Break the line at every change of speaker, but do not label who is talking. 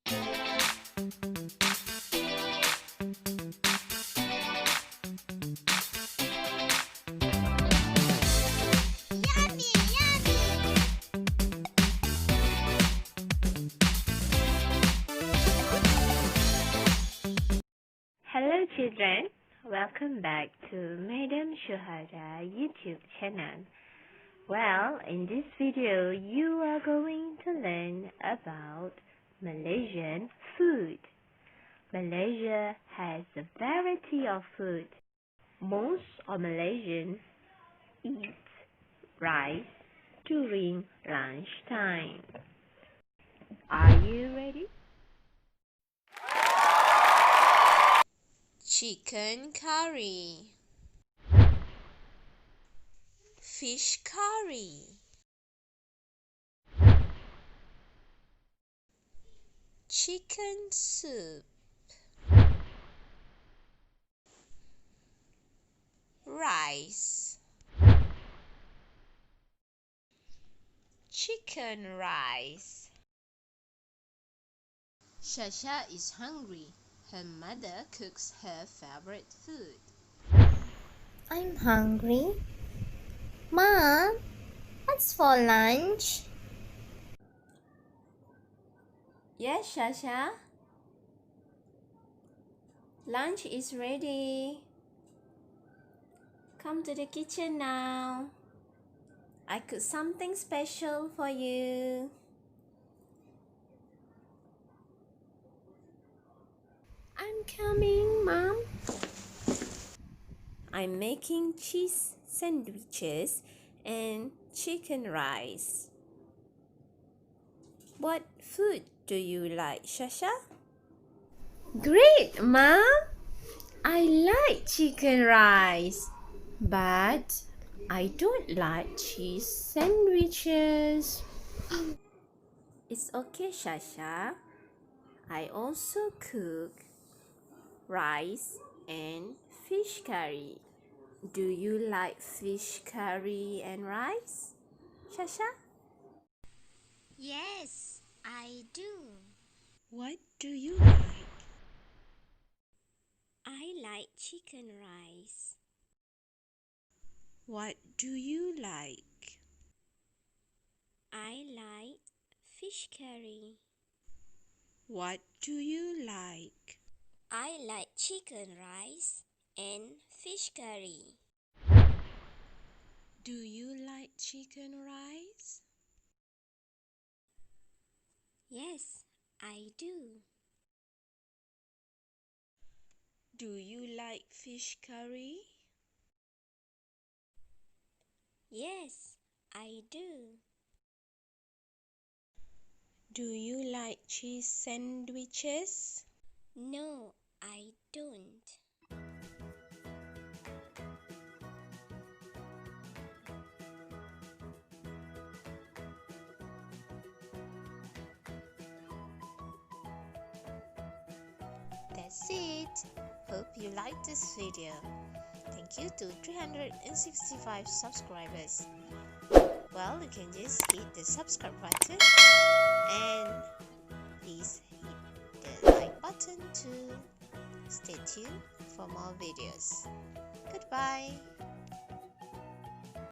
Hello children, welcome back to Madam Syuhada YouTube channel. Well, in this video you are going to learn about Malaysian food. Malaysia has a variety of food. Most of Malaysians eat rice during lunchtime. Are you ready?
Chicken curry, fish curry, chicken soup, rice, chicken rice. Shasha is hungry. Her mother cooks her favorite food.
I'm hungry. Mom, what's for lunch?
Yes, Shasha. Lunch is ready. Come to the kitchen now. I cooked something special for you. I'm coming, Mom. I'm making cheese sandwiches and chicken rice. What food do you like, Shasha? Great, Mom! I like chicken rice, but I don't like cheese sandwiches. It's okay, Shasha. I also cook rice and fish curry. Do you like fish curry and rice, Shasha?
Yes, I do.
What do you like?
I like chicken rice.
What do you like?
I like fish curry.
What do you like?
I like chicken rice and fish curry.
Do you like chicken rice?
Yes, I do.
Do you like fish curry?
Yes, I do.
Do you like cheese sandwiches?
No, I don't. That's it. Hope you liked this video. Thank you to 365 subscribers. Well, you can just hit the subscribe button and please hit the like button to stay tuned for more videos. Goodbye.